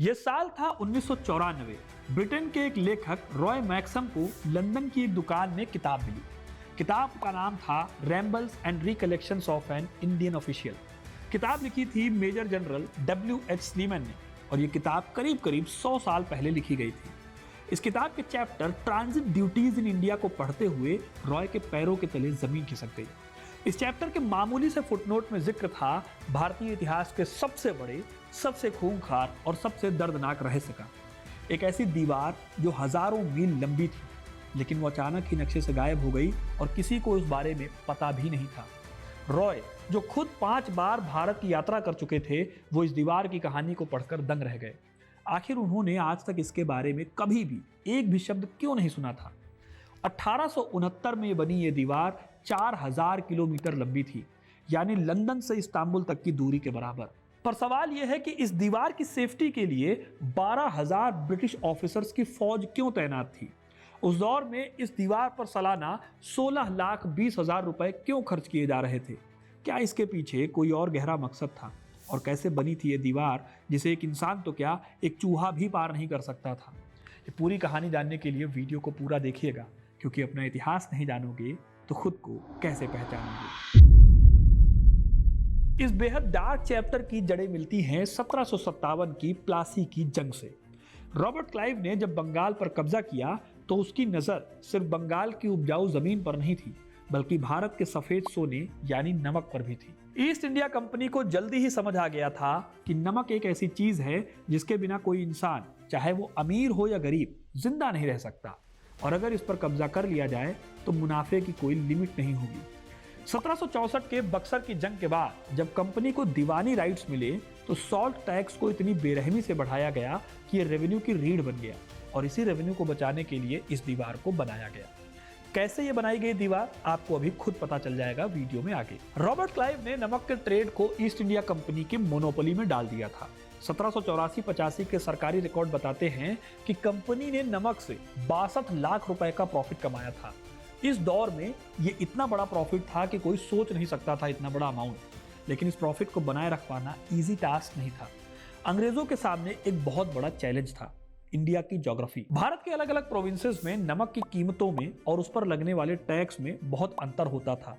यह साल था 1994। ब्रिटेन के एक लेखक रॉय मैक्सम को लंदन की एक दुकान में किताब मिली। किताब का नाम था rambles and recollections of an Indian official. किताब लिखी थी मेजर जनरल W.H. स्लीमन ने और यह किताब करीब करीब 100 साल पहले लिखी गई थी। इस किताब के chapter transit duties in India को पढ़ते हुए रॉय के पैरों के तले जमीन खिसक गई। इस चैप्टर के मामूली से फुटनोट में जिक्र था भारतीय इतिहास के सबसे बड़े, सबसे खूंखार और सबसे दर्दनाक रहस्य का। एक ऐसी दीवार जो हजारों मील लंबी थी, लेकिन वो अचानक ही नक्शे से गायब हो गई और किसी को उस बारे में पता भी नहीं था। रॉय, जो खुद 5 बार भारत की यात्रा कर चुके थे, वो इस दीवार की कहानी को पढ़कर दंग रह गए। आखिर उन्होंने आज तक इसके बारे में कभी भी एक भी शब्द क्यों नहीं सुना था। 1869 में बनी ये दीवार 4000 किलोमीटर लंबी थी, यानी लंदन से इस्तांबुल तक की दूरी के बराबर। पर सवाल यह है कि इस दीवार की सेफ्टी के लिए 12,000 ब्रिटिश ऑफिसर्स की फौज क्यों तैनात थी। उस दौर में इस दीवार पर सालाना 16,20,000 रुपए क्यों खर्च किए जा रहे थे। क्या इसके पीछे कोई और गहरा मकसद था? और कैसे बनी थी ये दीवार जिसे एक इंसान तो क्या, एक चूहा भी पार नहीं कर सकता था। ये पूरी कहानी जानने के लिए वीडियो को पूरा देखिएगा, क्योंकि अपना इतिहास नहीं जानोगे तो खुद को कैसे पहचानोगे। इस बेहद डार्क चैप्टर की जड़ें मिलती हैं 1757 की प्लासी की जंग से। रॉबर्ट क्लाइव ने जब बंगाल पर कब्जा किया तो उसकी नजर सिर्फ बंगाल की उपजाऊ जमीन पर नहीं थी, बल्कि भारत के सफेद सोने यानी नमक पर भी थी। ईस्ट इंडिया कंपनी को जल्दी ही समझ आ गया था कि नमक एक ऐसी चीज है जिसके बिना कोई इंसान, चाहे वो अमीर हो या गरीब, जिंदा नहीं रह सकता। और अगर इस पर कब्जा कर लिया जाए तो मुनाफे की कोई लिमिट नहीं होगी। 1764 के बक्सर की जंग के बाद जब कंपनी को दीवानी राइट्स मिले तो सॉल्ट टैक्स को इतनी बेरहमी से बढ़ाया गया कि ये रेवेन्यू की रीढ़ बन गया और इसी रेवेन्यू को बचाने के लिए इस दीवार को बनाया गया। कैसे ये बनाई गई दीवार आपको अभी खुद पता चल जाएगा वीडियो में आगे। रॉबर्ट क्लाइव ने नमक के ट्रेड को ईस्ट इंडिया कंपनी की मोनोपोली में डाल दिया था। 1784-85 के सरकारी रिकॉर्ड बताते हैं कि कंपनी ने नमक से 62 लाख रुपए का प्रॉफिट कमाया था। इस दौर में ये इतना बड़ा प्रॉफिट था कि कोई सोच नहीं सकता था इतना बड़ा अमाउंट। लेकिन इस प्रॉफिट को बनाए रख पाना इजी टास्क नहीं था। अंग्रेजों के सामने एक बहुत बड़ा चैलेंज था, इंडिया की ज्योग्राफी। भारत के अलग अलग प्रोविंसेस में नमक की कीमतों में और उस पर लगने वाले टैक्स में बहुत अंतर होता था।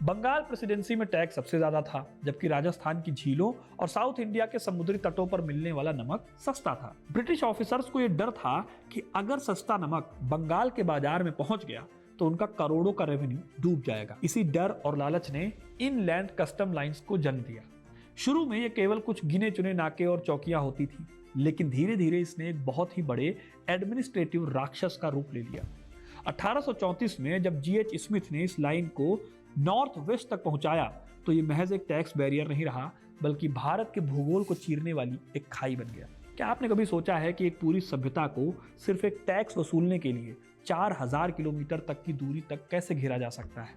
बंगाल प्रेसिडेंसी में टैक्स सबसे ज्यादा था, जबकि राजस्थान की झीलों और साउथ इंडिया के समुद्री तटों पर मिलने वाला नमक सस्ता था। ब्रिटिश ऑफिसर्स को यह डर था कि अगर सस्ता नमक बंगाल के बाजार में पहुंच गया तो उनका करोड़ों का रेवेन्यू डूब जाएगा। इसी डर और लालच ने इनलैंड कस्टम लाइंस को जन्म दिया। शुरू में ये केवल कुछ गिने चुने नाके और चौकियां होती थी, लेकिन धीरे धीरे इसने एक बहुत ही बड़े एडमिनिस्ट्रेटिव राक्षस का रूप ले लिया। 1834 में जब G.H. स्मिथ ने इस लाइन को नॉर्थ वेस्ट तक पहुंचाया तो ये महज एक टैक्स बैरियर नहीं रहा, बल्कि भारत के भूगोल को चीरने वाली एक खाई बन गया। क्या आपने कभी सोचा है कि एक पूरी सभ्यता को सिर्फ एक टैक्स वसूलने के लिए 4000 किलोमीटर तक की दूरी तक कैसे घेरा जा सकता है?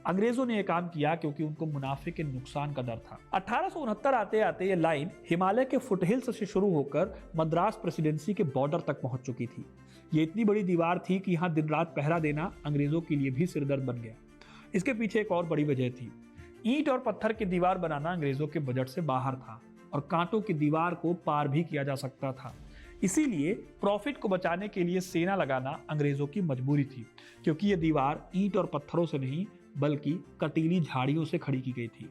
अंग्रेजों ने यह काम किया क्योंकि उनको मुनाफे के नुकसान का डर था। 1869 आते आते ये लाइन हिमालय के फुटहिल्स से शुरू होकर मद्रास प्रेसिडेंसी के बॉर्डर तक पहुंच चुकी थी। ये इतनी बड़ी दीवार थी कि यहाँ दिन रात पहरा देना अंग्रेजों के लिए भी सिरदर्द बन गया। इसके पीछे एक और बड़ी वजह थी। ईंट और पत्थर की दीवार बनाना अंग्रेजों के बजट से बाहर था और कांटों की दीवार को पार भी किया जा सकता था। इसीलिए प्रॉफिट को बचाने के लिए सेना लगाना अंग्रेजों की मजबूरी थी, क्योंकि यह दीवार ईंट और पत्थरों से नहीं बल्कि कटीली झाड़ियों से खड़ी की गई थी।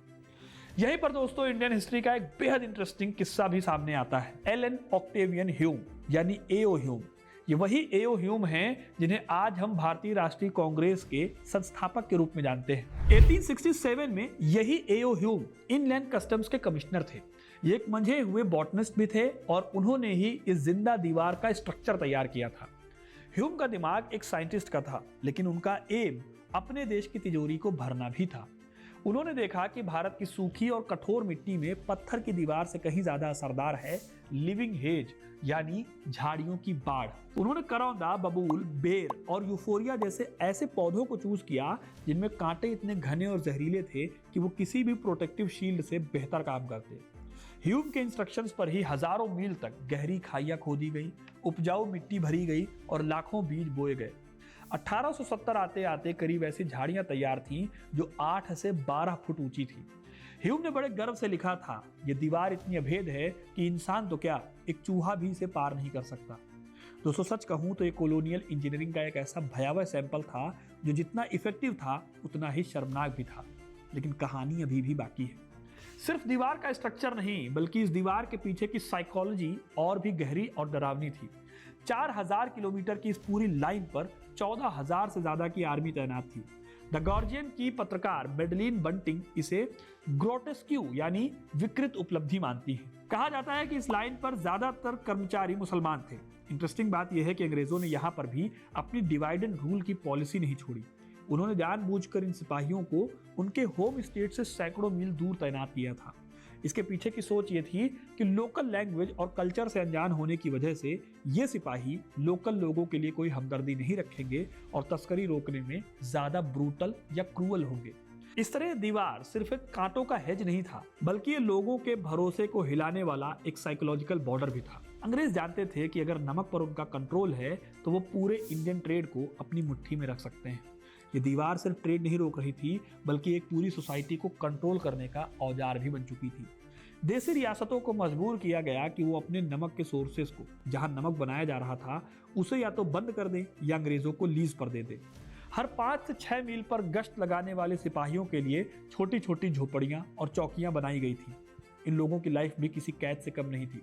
यहीं पर दोस्तों इंडियन हिस्ट्री का एक बेहद इंटरेस्टिंग किस्सा भी सामने आता है। एलन ऑक्टेवियन ह्यूम यानी A.O. ह्यूम, ये वही A.O. ह्यूम हैं जिन्हें आज हम भारतीय राष्ट्रीय कांग्रेस के संस्थापक के रूप में जानते हैं। 1867 में यही A.O. ह्यूम इनलैंड कस्टम्स के कमिश्नर थे। ये एक मंझे हुए बॉटनिस्ट भी थे और उन्होंने ही इस जिंदा दीवार का स्ट्रक्चर तैयार किया था। ह्यूम का दिमाग एक साइंटिस्ट का था, लेकिन उनका एम अपने देश की तिजोरी को भरना भी था। उन्होंने देखा कि भारत की सूखी और कठोर मिट्टी में पत्थर की दीवार से कहीं ज्यादा असरदार है लिविंग हेज यानी झाड़ियों की बाढ़। उन्होंने करौंदा, बबूल, बेर और यूफोरिया जैसे ऐसे पौधों को चूज किया जिनमें कांटे इतने घने और जहरीले थे कि वो किसी भी प्रोटेक्टिव शील्ड से बेहतर काम करते। ह्यूम के इंस्ट्रक्शंस पर ही हजारों मील तक गहरी खाइयां खोदी गई, उपजाऊ मिट्टी भरी गई और लाखों बीज बोए गए। 1870 आते आते करीब ऐसी झाड़ियां तैयार थीं जो 8 से 12 फुट ऊंची थी। ह्यूम ने बड़े गर्व से लिखा था, ये दीवार इतनी अभेद है कि इंसान तो क्या, एक चूहा भी इसे पार नहीं कर सकता। दोस्तों सच कहूं तो ये कॉलोनियल इंजीनियरिंग का एक ऐसा भयावह सैंपल था जो जितना इफेक्टिव था उतना ही शर्मनाक भी था। लेकिन कहानी अभी भी बाकी है। सिर्फ दीवार का स्ट्रक्चर नहीं, बल्कि इस दीवार के पीछे की साइकोलॉजी और भी गहरी और डरावनी थी। 4000 किलोमीटर की इस पूरी लाइन पर 14,000 से ज्यादा की आर्मी तैनात थी। द गार्जियन की पत्रकार मेडलिन बंटिंग इसे ग्रोटेस्क्यू यानी विकृत उपलब्धि मानती है। कहा जाता है कि इस लाइन पर ज्यादातर कर्मचारी मुसलमान थे। इंटरेस्टिंग बात यह है कि अंग्रेजों ने यहाँ पर भी अपनी डिवाइड एंड रूल की पॉलिसी नहीं छोड़ी। उन्होंने जानबूझकर इन सिपाहियों को उनके होम स्टेट से सैकड़ों मील दूर तैनात किया था। इसके पीछे की सोच ये थी कि लोकल लैंग्वेज और कल्चर से अनजान होने की वजह से ये सिपाही लोकल लोगों के लिए कोई हमदर्दी नहीं रखेंगे और तस्करी रोकने में ज्यादा ब्रूटल या क्रूअल होंगे। इस तरह दीवार सिर्फ एक कांटों का हेज नहीं था, बल्कि ये लोगों के भरोसे को हिलाने वाला एक साइकोलॉजिकल बॉर्डर भी था। अंग्रेज जानते थे कि अगर नमक पर उनका कंट्रोल है तो वो पूरे इंडियन ट्रेड को अपनी मुट्ठी में रख सकते हैं। ये दीवार सिर्फ ट्रेड नहीं रोक रही थी, बल्कि एक पूरी सोसाइटी को कंट्रोल करने का औजार भी बन चुकी थी। देसी रियासतों को मजबूर किया गया कि वो अपने नमक के सोर्सेस को, जहां नमक बनाया जा रहा था, उसे या तो बंद कर दें या अंग्रेजों को लीज पर दे दें। हर 5 से 6 मील पर गश्त लगाने वाले सिपाहियों के लिए छोटी छोटी झोपड़ियां और चौकियां बनाई गई थी। इन लोगों की लाइफ भी किसी कैद से कम नहीं थी।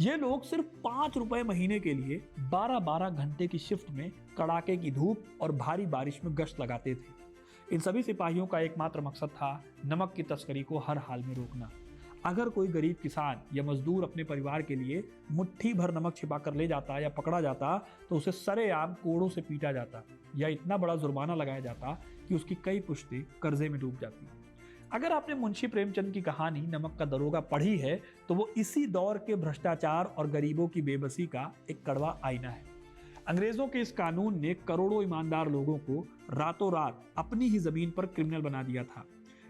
ये लोग सिर्फ 5 रुपए महीने के लिए 12-12 घंटे की शिफ्ट में कड़ाके की धूप और भारी बारिश में गश्त लगाते थे। इन सभी सिपाहियों का एकमात्र मकसद था नमक की तस्करी को हर हाल में रोकना। अगर कोई गरीब किसान या मजदूर अपने परिवार के लिए मुट्ठी भर नमक छिपा कर ले जाता या पकड़ा जाता तो उसे सरेआम कोड़ों से पीटा जाता या इतना बड़ा जुर्माना लगाया जाता कि उसकी कई पुश्तें कर्जे में डूब जाती। अगर आपने मुंशी प्रेमचंद की कहानी नमक का दरोगा पढ़ी है तो वो इसी दौर के भ्रष्टाचार और गरीबों की बेबसी का एक कड़वा आईना है। अंग्रेजों के इस कानून ने करोड़ों ईमानदार लोगों को रातों रात अपनी ही जमीन पर क्रिमिनल बना दिया था।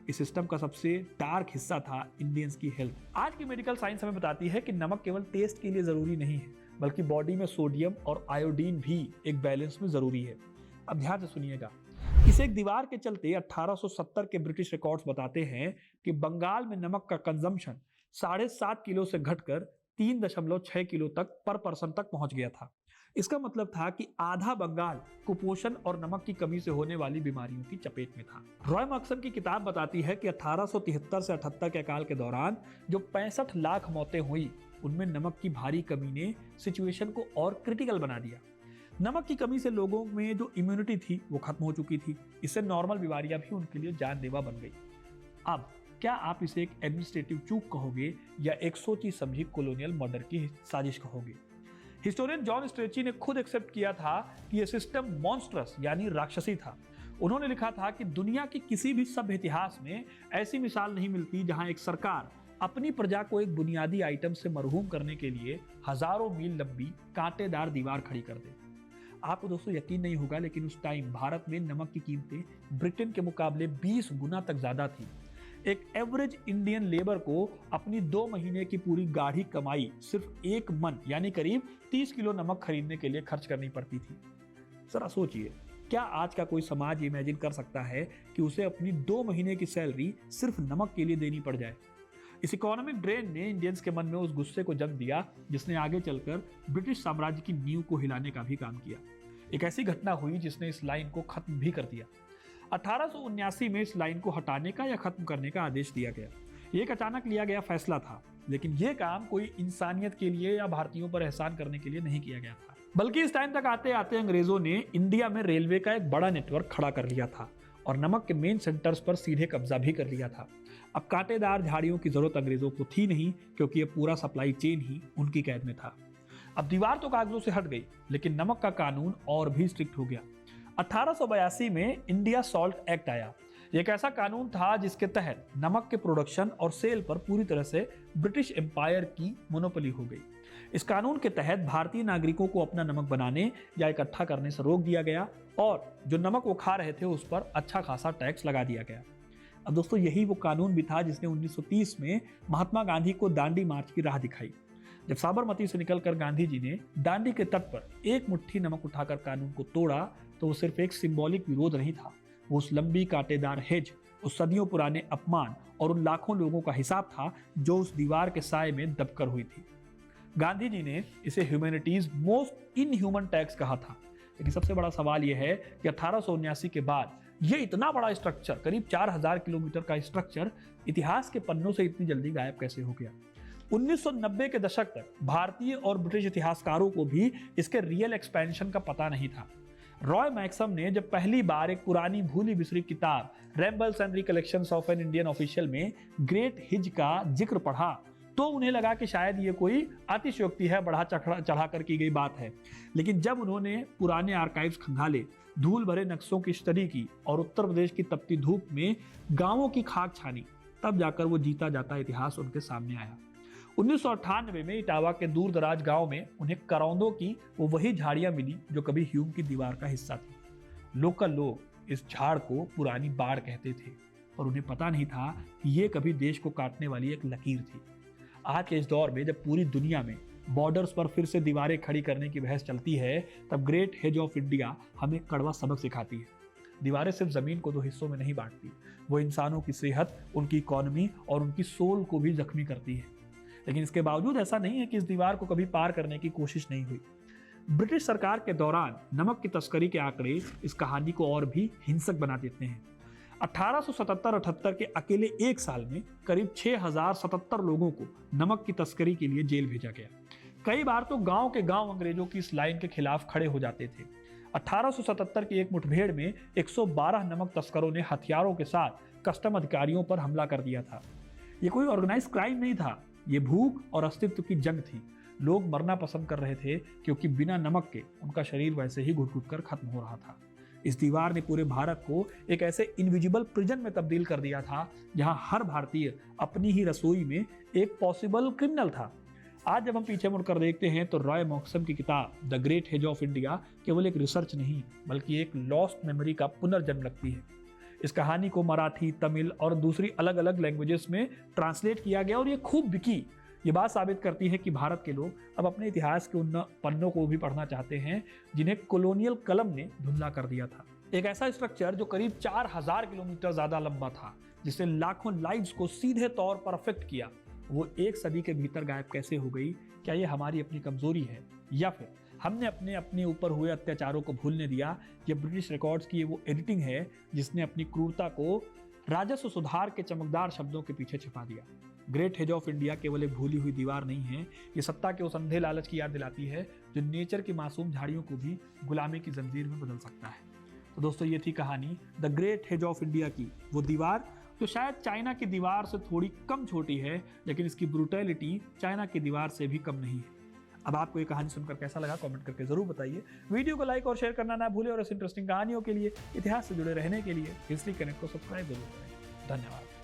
इस सिस्टम का सबसे डार्क हिस्सा था इंडियंस की हेल्थ। आज की मेडिकल साइंस हमें बताती है कि नमक केवल टेस्ट के लिए जरूरी नहीं है, बल्कि बॉडी में सोडियम और आयोडीन भी एक बैलेंस में जरूरी है। अब ध्यान से सुनिएगा। इस एक दीवार के चलते 1870 के ब्रिटिश रिकॉर्ड्स बताते हैं कि बंगाल में नमक का कंजम्पशन 7.5 किलो से घटकर 3.6 किलो तक पर पर्सन तक पहुंच गया था। इसका मतलब था कि आधा बंगाल कुपोषण और नमक की कमी से होने वाली बीमारियों की चपेट में था। रॉय मॉक्सन की किताब बताती है कि 1873 से 78 के काल के दौरान जो 65 लाख मौतें हुई, उनमें नमक की भारी कमी ने सिचुएशन को और क्रिटिकल बना दिया। नमक की कमी से लोगों में जो इम्यूनिटी थी वो खत्म हो चुकी थी। इससे नॉर्मल बीमारियां भी उनके लिए जानलेवा बन गई। अब क्या आप इसे एक एडमिनिस्ट्रेटिव चूक कहोगे या एक सोची समझी कॉलोनियल मर्डर की साजिश कहोगे? हिस्टोरियन जॉन स्ट्रेची ने खुद एक्सेप्ट किया था कि यह सिस्टम मॉन्स्ट्रस यानी राक्षसी था। उन्होंने लिखा था कि दुनिया के किसी भी सभ्य इतिहास में ऐसी मिसाल नहीं मिलती जहां एक सरकार अपनी प्रजा को एक बुनियादी आइटम से मरहूम करने के लिए हजारों मील लंबी कांटेदार दीवार खड़ी कर दे। आपको दोस्तों यकीन नहीं होगा, लेकिन उस टाइम भारत में नमक की कीमतें ब्रिटेन के मुकाबले 20 गुना तक ज्यादा थी। एक एवरेज इंडियन लेबर को अपनी 2 महीने की पूरी गाढ़ी कमाई सिर्फ 1 मन यानी करीब 30 किलो नमक खरीदने के लिए खर्च करनी पड़ती थी। जरा सोचिए, क्या आज का कोई समाज इमेजिन कर सकता है कि उसे अपनी 2 महीने की सैलरी सिर्फ नमक के लिए देनी पड़ जाए? इस इकोनॉमिक ड्रेन ने इंडियंस के मन में उस गुस्से को जन्म दिया जिसने आगे चलकर ब्रिटिश साम्राज्य की नींव को हिलाने का भी काम किया। एक ऐसी घटना हुई जिसने इस लाइन को खत्म भी कर दिया। 1879 में इस लाइन को हटाने का या खत्म करने का आदेश दिया गया। ये एक अचानक लिया गया फैसला था, लेकिन यह काम कोई इंसानियत के लिए या भारतीयों पर एहसान करने के लिए नहीं किया गया था, बल्कि इस टाइम तक आते आते अंग्रेजों ने इंडिया में रेलवे का एक बड़ा नेटवर्क खड़ा कर लिया था और नमक के मेन सेंटर्स पर सीधे कब्जा भी कर लिया था। अब कांटेदार झाड़ियों की जरूरत अंग्रेजों को थी नहीं, क्योंकि यह पूरा सप्लाई चेन ही उनकी कैद में था। अब दीवार तो कागजों से हट गई, लेकिन नमक का कानून और भी स्ट्रिक्ट हो गया। 1882 में इंडिया सॉल्ट एक्ट आया। यह एक ऐसा कानून था जिसके तहत नमक के प्रोडक्शन और सेल पर पूरी तरह से ब्रिटिश एम्पायर की मोनोपोली हो गई। इस कानून के तहत भारतीय नागरिकों को अपना नमक बनाने या इकट्ठा करने से रोक दिया गया और जो नमक वो खा रहे थे उस पर अच्छा खासा टैक्स लगा दिया गया। अब दोस्तों, यही वो कानून भी था जिसने 1930 में महात्मा गांधी को दांडी मार्च की राह दिखाई। जब साबरमती से निकलकर गांधी जी ने दांडी के तट पर एक मुट्ठी नमक उठाकर कानून को तोड़ा, तो वो सिर्फ एक सिंबॉलिक विरोध नहीं था, वो उस लंबी कांटेदार हेज उस सदियों पुराने अपमान और उन लाखों लोगों का हिसाब था जो उस दीवार के साए में दबकर हुई थी। गांधी जी ने इसे ह्यूमैनिटीज मोस्ट इनह्यूमन टैक्स कहा था। लेकिन सबसे बड़ा सवाल यह है कि 1879 के बाद यह इतना बड़ा स्ट्रक्चर, करीब 4000 किलोमीटर का स्ट्रक्चर, इतिहास के पन्नों से इतनी जल्दी गायब कैसे हो गया। 1990 के दशक तक भारतीय और ब्रिटिश इतिहासकारों को भी इसके रियल एक्सपेंशन का पता नहीं था। रॉय मैक्सम ने जब पहली बार एक पुरानी भूली बिसरी किताब rambles and recollections of an Indian official में ग्रेट हिज का जिक्र पढ़ा तो उन्हें लगा कि शायद ये कोई अतिशयोक्ति है, बढ़ा चढ़ा कर की गई बात है। लेकिन जब उन्होंने पुराने आर्काइव्स खंगाले, धूल भरे नक्शों की स्टडी की और उत्तर प्रदेश की तपती धूप में गांवों की खाक छानी, तब जाकर वो जीता जाता इतिहास उनके सामने आया। 1998 में इटावा के दूर दराज गांव में उन्हें करौंदों की वो वही झाड़ियां मिली जो कभी ह्यूम की दीवार का हिस्सा थी। लोकल लोग इस झाड़ को पुरानी बाड़ कहते थे, पर उन्हें पता नहीं था कि ये कभी देश को काटने वाली एक लकीर थी। आज के इस दौर में जब पूरी दुनिया में बॉर्डर्स पर फिर से दीवारें खड़ी करने की बहस चलती है, तब ग्रेट हेज ऑफ इंडिया हमें कड़वा सबक सिखाती है। दीवारें सिर्फ जमीन को दो हिस्सों में नहीं बांटती, वो इंसानों की सेहत, उनकी इकोनॉमी और उनकी सोल को भी जख्मी करती है। लेकिन इसके बावजूद ऐसा नहीं है कि इस दीवार को कभी पार करने की कोशिश नहीं हुई। ब्रिटिश सरकार के दौरान नमक की तस्करी के आंकड़े इस कहानी को और भी हिंसक बना देते हैं। 1877-78 के अकेले एक साल में करीब 6077 लोगों को नमक की तस्करी के लिए जेल भेजा गया। कई बार तो गांव के गांव अंग्रेजों की इस लाइन के खिलाफ खड़े हो जाते थे। 1877 की एक मुठभेड़ में 112 नमक तस्करों ने हथियारों के साथ कस्टम अधिकारियों पर हमला कर दिया था। ये कोई ऑर्गेनाइज क्राइम नहीं था, ये भूख और अस्तित्व की जंग थी। लोग मरना पसंद कर रहे थे क्योंकि बिना नमक के उनका शरीर वैसे ही घुट घुट कर खत्म हो रहा था। इस दीवार ने पूरे भारत को एक ऐसे इनविजिबल प्रिजन में तब्दील कर दिया था जहां हर भारतीय अपनी ही रसोई में एक पॉसिबल क्रिमिनल था। आज जब हम पीछे मुड़कर देखते हैं तो रॉय मैक्सम की किताब the great hedge of India केवल एक रिसर्च नहीं बल्कि एक लॉस्ट मेमोरी का पुनर्जन्म लगती है। इस कहानी को मराठी, तमिल और दूसरी अलग अलग लैंग्वेजेस में ट्रांसलेट किया गया और ये खूब बिकी। ये बात साबित करती है कि भारत के लोग अब अपने इतिहास के उन पन्नों को भी पढ़ना चाहते हैं जिन्हें कॉलोनियल कलम ने धुंधला कर दिया था। एक ऐसा स्ट्रक्चर जो करीब 4000 किलोमीटर ज्यादा लंबा था, जिसने लाखों लाइव्स को सीधे तौर पर अफेक्ट किया, वो एक सदी के भीतर गायब कैसे हो गई? क्या ये हमारी अपनी कमजोरी है या फिर हमने अपने ऊपर हुए अत्याचारों को भूलने दिया? ये ब्रिटिश रिकॉर्ड्स की वो एडिटिंग है जिसने अपनी क्रूरता को राजस्व सुधार के चमकदार शब्दों के पीछे छिपा दिया। ग्रेट हेज ऑफ इंडिया केवल एक भूली हुई दीवार नहीं है, ये सत्ता के उस अंधे लालच की याद दिलाती है जो नेचर की मासूम झाड़ियों को भी गुलामी की जंजीर में बदल सकता है। तो दोस्तों, ये थी कहानी the great hedge of India की, वो दीवार जो शायद चाइना की दीवार से थोड़ी कम छोटी है, लेकिन इसकी ब्रूटैलिटी चाइना की दीवार से भी कम नहीं है। अब आपको ये कहानी सुनकर कैसा लगा कमेंट करके जरूर बताइए। वीडियो को लाइक और शेयर करना ना भूलें और ऐसी इंटरेस्टिंग कहानियों के लिए, इतिहास से जुड़े रहने के लिए हिस्ट्री कनेक्ट को सब्सक्राइब जरूर करें। धन्यवाद।